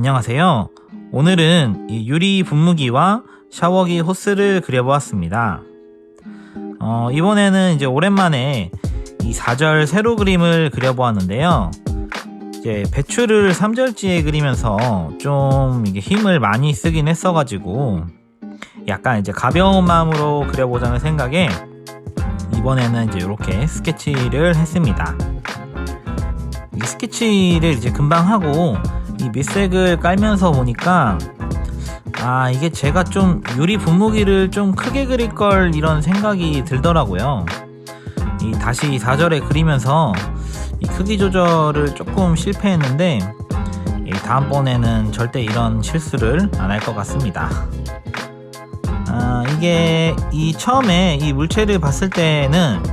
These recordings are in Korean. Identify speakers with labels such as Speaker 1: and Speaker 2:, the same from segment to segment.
Speaker 1: 안녕하세요. 오늘은 이 유리 분무기와 샤워기 호스를 그려보았습니다. 이번에는 이제 오랜만에 이 4절 세로 그림을 그려보았는데요. 이제 배추를 3절지에 그리면서 좀 이게 힘을 많이 쓰긴 했어가지고 약간 이제 가벼운 마음으로 그려보자는 생각에 이번에는 이제 이렇게 스케치를 했습니다. 이 스케치를 이제 금방 하고 이 밑색을 깔면서 보니까 이게 제가 좀 유리 분무기를 좀 크게 그릴 걸 이런 생각이 들더라고요. 다시 4절에 그리면서 이 크기 조절을 조금 실패했는데 다음번에는 절대 이런 실수를 안 할 것 같습니다. 이게 처음에 이 물체를 봤을 때는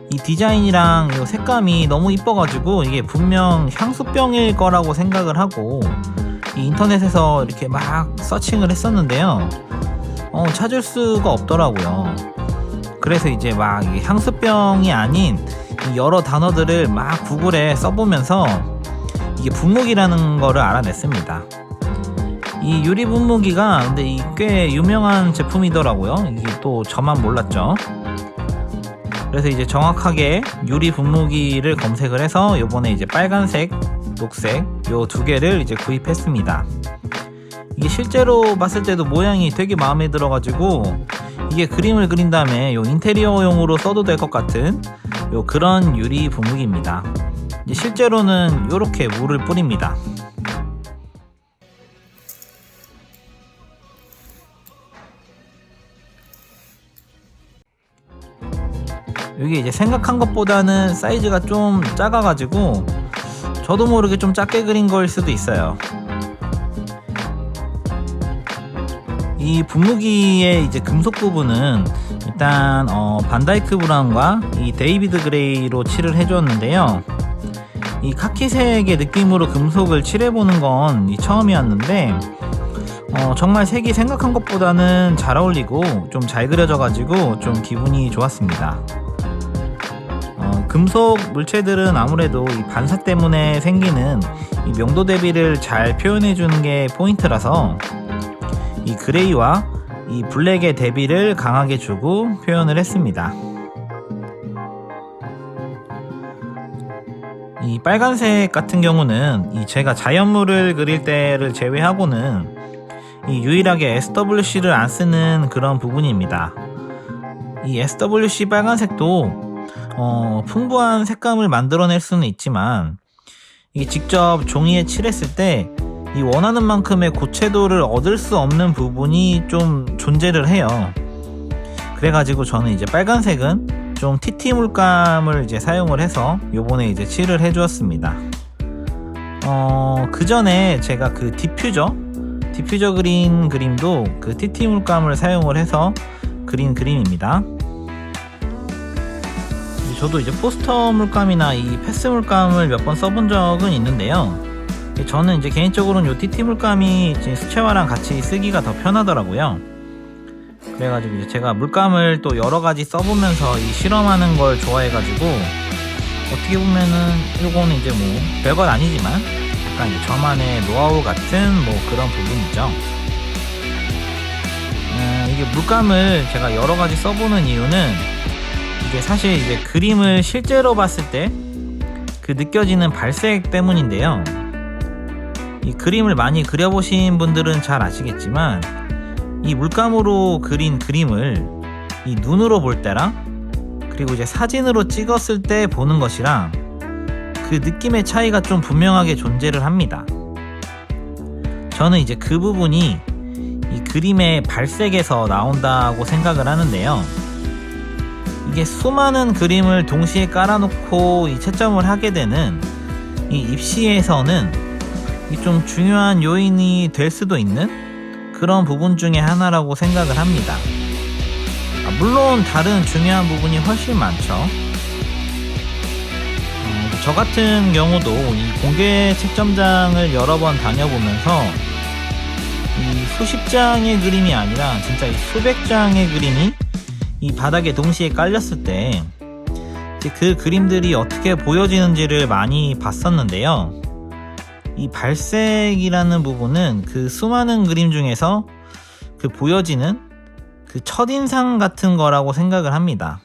Speaker 1: 이 디자인이랑 이 색감이 너무 이뻐가지고 이게 분명 향수병일 거라고 생각을 하고 이 인터넷에서 이렇게 막 서칭을 했었는데요. 찾을 수가 없더라고요. 그래서 이제 막 이 향수병이 아닌 여러 단어들을 막 구글에 써보면서 이게 분무기라는 거를 알아냈습니다. 이 유리 분무기가 근데 꽤 유명한 제품이더라고요. 이게 또 저만 몰랐죠. 그래서 이제 정확하게 유리 분무기를 검색을 해서 요번에 이제 빨간색, 녹색 요 두 개를 이제 구입했습니다. 이게 실제로 봤을 때도 모양이 되게 마음에 들어가지고 이게 그림을 그린 다음에 요 인테리어용으로 써도 될 것 같은 요 그런 유리 분무기입니다. 이제 실제로는 요렇게 물을 뿌립니다. 이게 이제 생각한 것보다는 사이즈가 좀 작아가지고 저도 모르게 좀 작게 그린 거일 수도 있어요. 이 분무기의 이제 금속 부분은 일단 반다이크 브라운과 이 데이비드 그레이로 칠을 해주었는데요. 이 카키색의 느낌으로 금속을 칠해보는 건 처음이었는데 정말 색이 생각한 것보다는 잘 어울리고 좀 잘 그려져가지고 좀 기분이 좋았습니다. 금속 물체들은 아무래도 이 반사 때문에 생기는 이 명도 대비를 잘 표현해주는 게 포인트라서 이 그레이와 이 블랙의 대비를 강하게 주고 표현을 했습니다. 이 빨간색 같은 경우는 제가 자연물을 그릴 때를 제외하고는 유일하게 SWC를 안 쓰는 그런 부분입니다. 이 SWC 빨간색도 풍부한 색감을 만들어낼 수는 있지만 이게 직접 종이에 칠했을 때 이 원하는 만큼의 고채도를 얻을 수 없는 부분이 좀 존재를 해요. 그래가지고 저는 이제 빨간색은 좀 TT 물감을 이제 사용을 해서 요번에 이제 칠을 해주었습니다. 그 전에 제가 그 디퓨저 그린 그림도 그 TT 물감을 사용을 해서 그린 그림입니다. 저도 이제 포스터 물감이나 이 패스 물감을 몇 번 써본 적은 있는데요. 저는 이제 개인적으로는 요 TT 물감이 수채화랑 같이 쓰기가 더 편하더라고요. 그래가지고 이제 제가 물감을 또 여러 가지 써보면서 실험하는 걸 좋아해가지고 어떻게 보면은 요거는 이제 뭐 별건 아니지만 약간 이제 저만의 노하우 같은 뭐 그런 부분이죠. 이게 물감을 제가 여러 가지 써보는 이유는 이게 사실 이제 그림을 실제로 봤을 때 그 느껴지는 발색 때문인데요. 이 그림을 많이 그려보신 분들은 잘 아시겠지만 이 물감으로 그린 그림을 이 눈으로 볼 때랑 그리고 이제 사진으로 찍었을 때 보는 것이랑 그 느낌의 차이가 좀 분명하게 존재를 합니다. 저는 이제 그 부분이 이 그림의 발색에서 나온다고 생각을 하는데요. 이게 수많은 그림을 동시에 깔아놓고 이 채점을 하게 되는 이 입시에서는 좀 중요한 요인이 될 수도 있는 그런 부분 중에 하나라고 생각을 합니다. 물론 다른 중요한 부분이 훨씬 많죠. 저 같은 경우도 이 공개 채점장을 여러 번 다녀보면서 이 수십 장의 그림이 아니라 진짜 이 수백 장의 그림이 이 바닥에 동시에 깔렸을 때 그 그림들이 어떻게 보여지는지를 많이 봤었는데요. 이 발색이라는 부분은 그 수많은 그림 중에서 그 보여지는 그 첫인상 같은 거라고 생각을 합니다.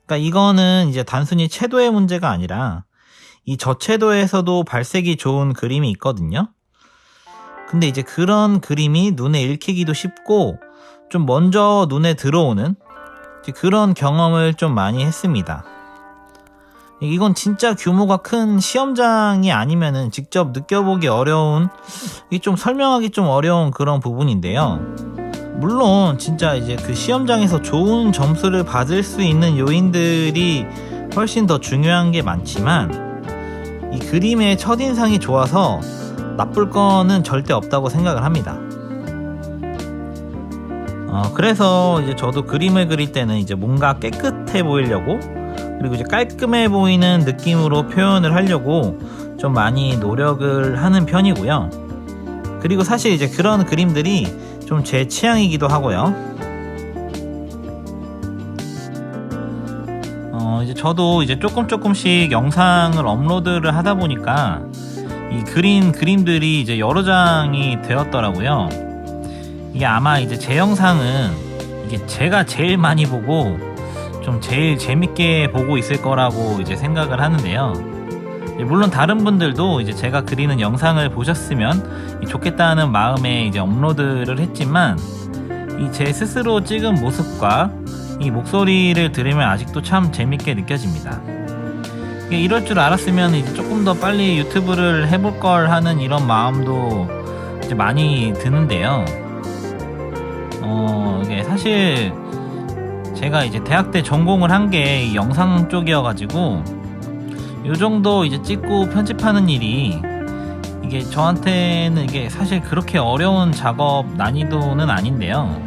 Speaker 1: 그러니까 이거는 이제 단순히 채도의 문제가 아니라 이 저채도에서도 발색이 좋은 그림이 있거든요. 근데 이제 그런 그림이 눈에 읽히기도 쉽고 좀 먼저 눈에 들어오는 그런 경험을 좀 많이 했습니다. 이건 진짜 규모가 큰 시험장이 아니면은 직접 느껴보기 어려운, 이게 좀 설명하기 좀 어려운 그런 부분인데요. 물론 진짜 이제 그 시험장에서 좋은 점수를 받을 수 있는 요인들이 훨씬 더 중요한 게 많지만 이 그림의 첫인상이 좋아서 나쁠 거는 절대 없다고 생각을 합니다. 그래서 이제 저도 그림을 그릴 때는 이제 뭔가 깨끗해 보이려고, 그리고 이제 깔끔해 보이는 느낌으로 표현을 하려고 좀 많이 노력을 하는 편이고요. 그리고 사실 이제 그런 그림들이 좀 제 취향이기도 하고요. 이제 저도 이제 조금씩 영상을 업로드를 하다 보니까 이 그림들이 이제 여러 장이 되었더라고요. 이게 아마 이제 제 영상은 이게 제가 제일 많이 보고 좀 제일 재밌게 보고 있을 거라고 이제 생각을 하는데요. 물론 다른 분들도 이제 제가 그리는 영상을 보셨으면 좋겠다는 마음에 이제 업로드를 했지만 이 제 스스로 찍은 모습과 이 목소리를 들으면 아직도 참 재밌게 느껴집니다. 이럴 줄 알았으면 이제 조금 더 빨리 유튜브를 해볼 걸 하는 이런 마음도 이제 많이 드는데요. 이게 사실 제가 이제 대학 때 전공을 한 게 영상 쪽이어가지고 요 정도 이제 찍고 편집하는 일이 이게 저한테는 이게 사실 그렇게 어려운 작업 난이도는 아닌데요.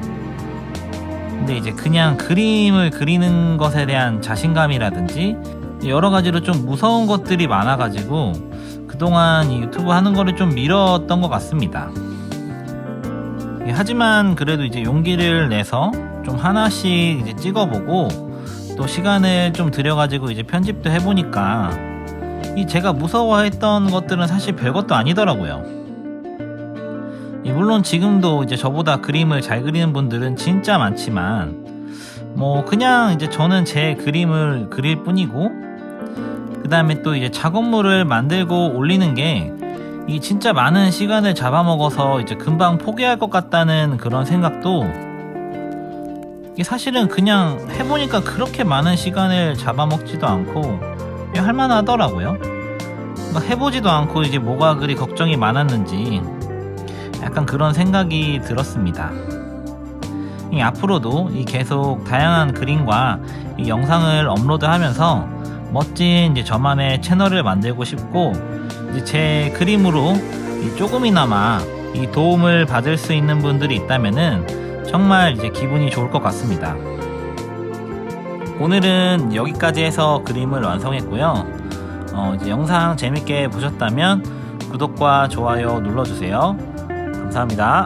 Speaker 1: 근데 이제 그냥 그림을 그리는 것에 대한 자신감이라든지 여러 가지로 좀 무서운 것들이 많아가지고 그동안 이 유튜브 하는 거를 좀 미뤘던 것 같습니다. 하지만 그래도 이제 용기를 내서 좀 하나씩 이제 찍어보고 또 시간을 좀 들여가지고 이제 편집도 해보니까 이 제가 무서워했던 것들은 사실 별것도 아니더라고요. 물론 지금도 이제 저보다 그림을 잘 그리는 분들은 진짜 많지만 뭐 그냥 이제 저는 제 그림을 그릴 뿐이고, 그 다음에 또 이제 작업물을 만들고 올리는 게 이 진짜 많은 시간을 잡아먹어서 이제 금방 포기할 것 같다는 그런 생각도, 이게 사실은 그냥 해보니까 그렇게 많은 시간을 잡아먹지도 않고 할만하더라고요. 그러니까 해보지도 않고 이제 뭐가 그리 걱정이 많았는지 약간 그런 생각이 들었습니다. 앞으로도 계속 다양한 그림과 이 영상을 업로드하면서 멋진 이제 저만의 채널을 만들고 싶고, 이제 제 그림으로 조금이나마 이 도움을 받을 수 있는 분들이 있다면은 정말 이제 기분이 좋을 것 같습니다. 오늘은 여기까지 해서 그림을 완성했고요. 이제 영상 재밌게 보셨다면 구독과 좋아요 눌러주세요. 감사합니다.